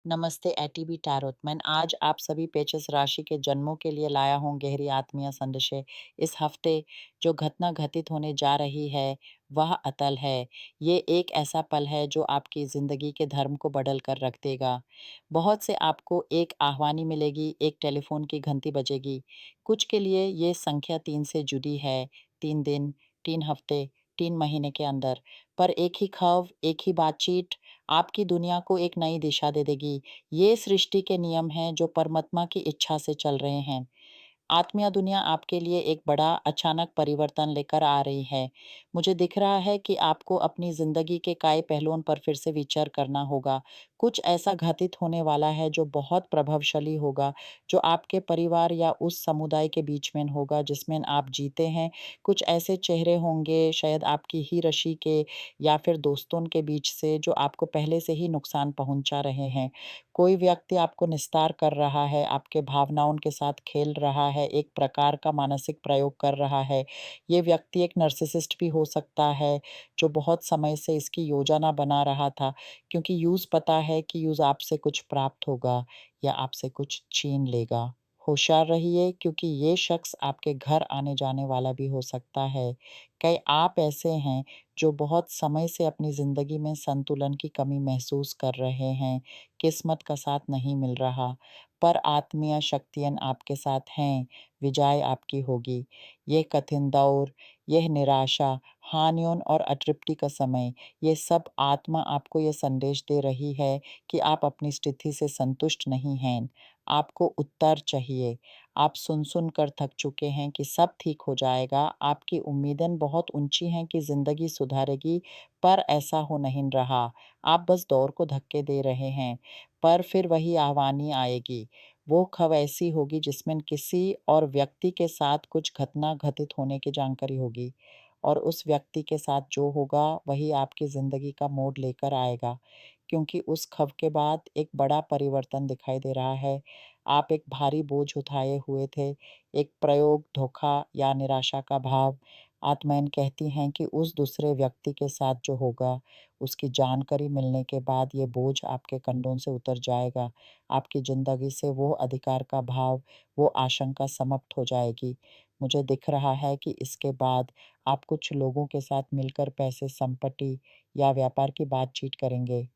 नमस्ते ATB tarot. मैं आज आप सभी पेचेस राशि के जन्मों के लिए लाया हूँ गहरी आत्मीय संदेशे। इस हफ्ते जो घटना घटित होने जा रही है वह अतल है। ये एक ऐसा पल है जो आपकी ज़िंदगी के धर्म को बदल कर रख देगा। बहुत से आपको एक आह्वानी मिलेगी, एक टेलीफोन की घंटी बजेगी। कुछ के लिए ये संख्या 3 से जुड़ी है, 3 दिन, 3 हफ्ते, 3 महीने के अंदर। पर एक ही ख़्वाब, एक ही बातचीत आपकी दुनिया को एक नई दिशा दे देगी। ये सृष्टि के नियम हैं जो परमात्मा की इच्छा से चल रहे हैं। आत्मीय दुनिया आपके लिए एक बड़ा अचानक परिवर्तन लेकर आ रही है। मुझे दिख रहा है कि आपको अपनी ज़िंदगी के कई पहलुओं पर फिर से विचार करना होगा। कुछ ऐसा घटित होने वाला है जो बहुत प्रभावशाली होगा, जो आपके परिवार या उस समुदाय के बीच में होगा जिसमें आप जीते हैं। कुछ ऐसे चेहरे होंगे, शायद आपकी ही राशि के या फिर दोस्तों के बीच से, जो आपको पहले से ही नुकसान पहुँचा रहे हैं। कोई व्यक्ति आपको निस्तार कर रहा है, आपके भावनाओं के साथ खेल रहा है, एक प्रकार का मानसिक प्रयोग कर रहा है। ये व्यक्ति एक नार्सिसिस्ट भी हो सकता है, जो बहुत समय से इसकी योजना बना रहा था, क्योंकि यूज़ पता है कि यूज़ आपसे कुछ प्राप्त होगा या आपसे कुछ छीन लेगा। होशियार रहिए, क्योंकि ये शख्स आपके घर आने जाने वाला भी हो सकता है। कई आप ऐसे हैं जो बहुत समय से अपनी ज़िंदगी में संतुलन की कमी महसूस कर रहे हैं। किस्मत का साथ नहीं मिल रहा, पर आत्मीय शक्तियाँ आपके साथ हैं, विजय आपकी होगी। ये कठिन दौर, यह निराशा, हानियों और अतृप्ति का समय, ये सब आत्मा आपको ये संदेश दे रही है कि आप अपनी स्थिति से संतुष्ट नहीं हैं। आपको उत्तर चाहिए। आप सुन-सुन कर थक चुके हैं कि सब ठीक हो जाएगा। आपकी उम्मीदें बहुत ऊँची हैं कि ज़िंदगी सुधरेगी, पर ऐसा हो नहीं रहा। आप बस दौर को धक्के दे रहे हैं। पर फिर वही आह्वानी आएगी। वो खब ऐसी होगी जिसमें किसी और व्यक्ति के साथ कुछ घटना घटित होने की जानकारी होगी, और उस व्यक्ति के साथ जो होगा वही आपकी ज़िंदगी का मोड़ लेकर आएगा, क्योंकि उस खब के बाद एक बड़ा परिवर्तन दिखाई दे रहा है। आप एक भारी बोझ उठाए हुए थे, एक प्रयोग, धोखा या निराशा का भाव। आत्माएँ कहती हैं कि उस दूसरे व्यक्ति के साथ जो होगा, उसकी जानकारी मिलने के बाद ये बोझ आपके कंधों से उतर जाएगा। आपकी ज़िंदगी से वो अधिकार का भाव, वो आशंका समाप्त हो जाएगी। मुझे दिख रहा है कि इसके बाद आप कुछ लोगों के साथ मिलकर पैसे, संपत्ति या व्यापार की बातचीत करेंगे।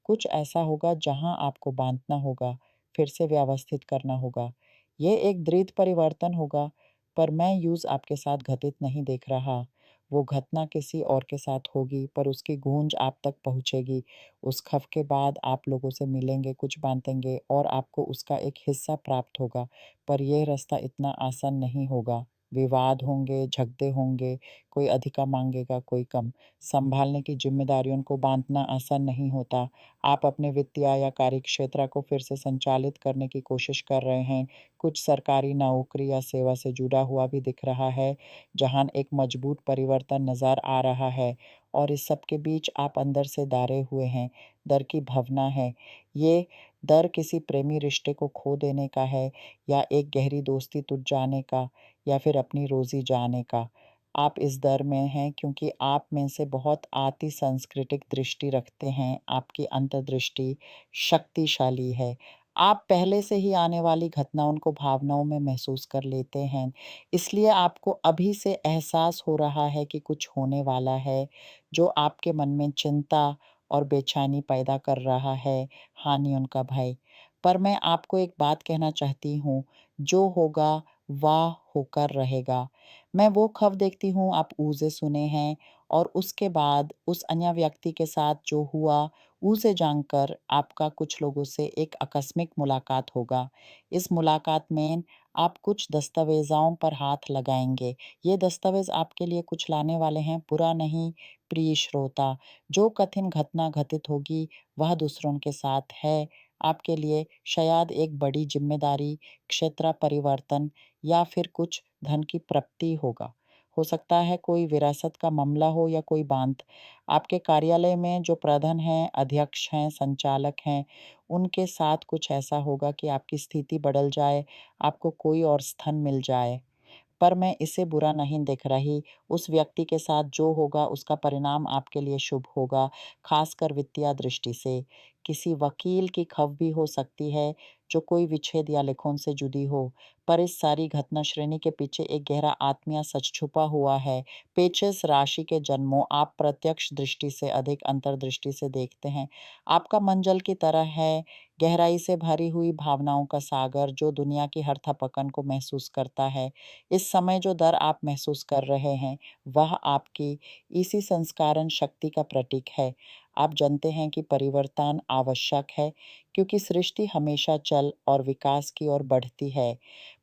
कुछ ऐसा होगा जहाँ आपको बाँटना होगा, फिर से व्यवस्थित करना होगा। ये एक दृढ़ परिवर्तन होगा, पर मैं यूज़ आपके साथ घटित नहीं देख रहा। वो घटना किसी और के साथ होगी, पर उसकी गूंज आप तक पहुँचेगी। उस खौफ के बाद आप लोगों से मिलेंगे, कुछ बाँटेंगे और आपको उसका एक हिस्सा प्राप्त होगा। पर यह रास्ता इतना आसान नहीं होगा। विवाद होंगे, झगड़े होंगे, कोई अधिकार माँगेगा, कोई कम। सँभालने की ज़िम्मेदारियों को बाँटना आसान नहीं होता। आप अपने वित्तीय या कार्य क्षेत्र को फिर से संचालित करने की कोशिश कर रहे हैं। कुछ सरकारी नौकरी या सेवा से जुड़ा हुआ भी दिख रहा है, जहाँ एक मजबूत परिवर्तन नज़र आ रहा है, और इस सब के बीच आप अंदर से डरे हुए हैं। डर की भावना है। ये डर किसी प्रेमी रिश्ते को खो देने का है, या एक गहरी दोस्ती टूट जाने का, या फिर अपनी रोज़ी जाने का। आप इस दर में हैं क्योंकि आप में से बहुत अति सांस्कृतिक दृष्टि रखते हैं, आपकी अंतर्दृष्टि शक्तिशाली है। आप पहले से ही आने वाली घटनाओं को भावनाओं में महसूस कर लेते हैं, इसलिए आपको अभी से एहसास हो रहा है कि कुछ होने वाला है, जो आपके मन में चिंता और बेचैनी पैदा कर रहा है, हानियों का भय। पर मैं आपको एक बात कहना चाहती हूँ, जो होगा वह होकर रहेगा। मैं वो ख़्वाब देखती हूँ आप उसे सुने हैं, और उसके बाद उस अन्य व्यक्ति के साथ जो हुआ, उसे जानकर आपका कुछ लोगों से एक आकस्मिक मुलाकात होगा। इस मुलाकात में आप कुछ दस्तावेज़ों पर हाथ लगाएँगे। ये दस्तावेज़ आपके लिए कुछ लाने वाले हैं, बुरा नहीं, प्रिय श्रोता। जो कठिन घटना घटित होगी, वह दूसरों के साथ है। आपके लिए शायद एक बड़ी ज़िम्मेदारी, क्षेत्र परिवर्तन या फिर कुछ धन की प्राप्ति होगा। हो सकता है कोई विरासत का मामला हो या कोई बाँट। आपके कार्यालय में जो प्रधान हैं, अध्यक्ष हैं, संचालक हैं, उनके साथ कुछ ऐसा होगा कि आपकी स्थिति बदल जाए, आपको कोई और स्थान मिल जाए। पर मैं इसे बुरा नहीं देख रही। उस व्यक्ति के साथ जो होगा उसका परिणाम आपके लिए शुभ होगा, खासकर वित्तीय दृष्टि से। किसी वकील की खव भी हो सकती है, जो कोई विच्छेद या लिखों से जुड़ी हो। पर इस सारी घटना श्रेणी के पीछे एक गहरा आत्मीय सच छुपा हुआ है। पेचेस राशि के जन्मों आप प्रत्यक्ष दृष्टि से अधिक अंतर्दृष्टि से देखते हैं। आपका मन जल की तरह है, गहराई से भरी हुई भावनाओं का सागर जो दुनिया की हर थपकन को महसूस करता है। इस समय जो दर्द आप महसूस कर रहे हैं, वह आपकी इसी संस्कारण शक्ति का प्रतीक है। आप जानते हैं कि परिवर्तन आवश्यक है, क्योंकि सृष्टि हमेशा चल और विकास की ओर बढ़ती है।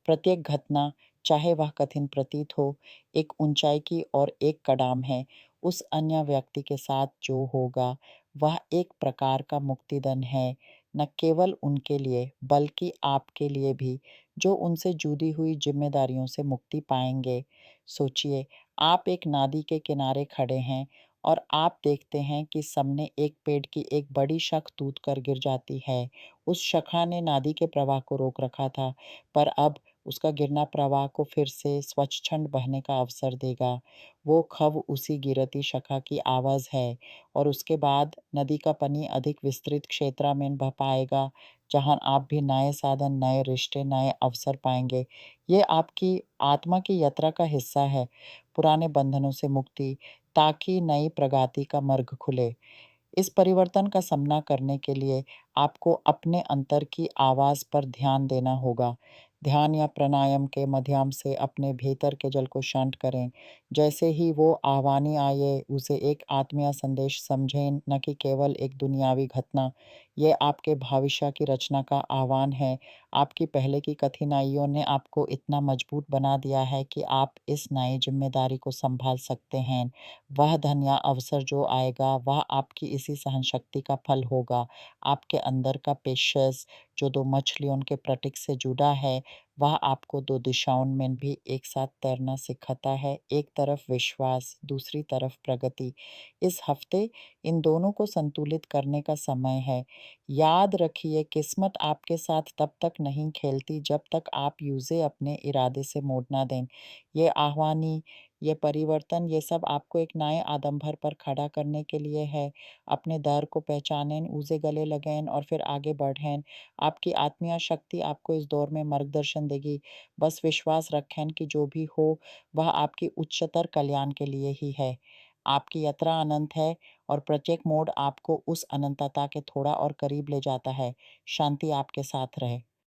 प्रत्येक घटना, चाहे वह कठिन प्रतीत हो, एक ऊंचाई की ओर एक कदम है। उस अन्य व्यक्ति के साथ जो होगा, वह एक प्रकार का मुक्तिदान है, न केवल उनके लिए, बल्कि आपके लिए भी, जो उनसे जुड़ी हुई जिम्मेदारियों से मुक्ति पाएंगे। सोचिए, आप एक नदी के किनारे खड़े हैं और आप देखते हैं कि सामने एक पेड़ की एक बड़ी शाख टूट कर गिर जाती है। उस शाखा ने नदी के प्रवाह को रोक रखा था, पर अब उसका गिरना प्रवाह को फिर से स्वच्छंद बहने का अवसर देगा। वो खब उसी गिरती शाखा की आवाज़ है और उसके बाद नदी का पानी अधिक विस्तृत क्षेत्र में बह पाएगा, जहाँ आप भी नए साधन, नए रिश्ते, नए अवसर पाएंगे। ये आपकी आत्मा की यात्रा का हिस्सा है, पुराने बंधनों से मुक्ति, ताकि नई प्रगति का मार्ग खुले। इस परिवर्तन का सामना करने के लिए आपको अपने अंतर की आवाज़ पर ध्यान देना होगा। ध्यान या प्राणायाम के माध्यम से अपने भीतर के जल को शांत करें। जैसे ही वो आह्वान आए, उसे एक आत्मीय संदेश समझें, न कि केवल एक दुनियावी घटना। ये आपके भविष्य की रचना का आह्वान है। आपकी पहले की कठिनाइयों ने आपको इतना मजबूत बना दिया है कि आप इस नई जिम्मेदारी को संभाल सकते हैं। वह धन या अवसर जो आएगा, वह आपकी इसी सहनशक्ति का फल होगा। आपके अंदर का पेशेंस, जो दो मछलियों के प्रतीक से जुड़ा है, वह आपको दो दिशाओं में भी एक साथ तैरना सिखाता है। एक तरफ विश्वास, दूसरी तरफ प्रगति। इस हफ्ते इन दोनों को संतुलित करने का समय है। याद रखिए, किस्मत आपके साथ तब तक नहीं खेलती जब तक आप उसे अपने इरादे से मोड़ ना दें। ये आह्वानी, ये परिवर्तन, ये सब आपको एक नए आदमभर पर खड़ा करने के लिए है। अपने डर को पहचानें, उसे गले लगें और फिर आगे बढ़ें। आपकी आत्मीय शक्ति आपको इस दौर में मार्गदर्शन देगी। बस विश्वास रखें कि जो भी हो, वह आपकी उच्चतर कल्याण के लिए ही है। आपकी यात्रा अनंत है और प्रत्येक मोड़ आपको उस अनंतता के थोड़ा और करीब ले जाता है। शांति आपके साथ रहे।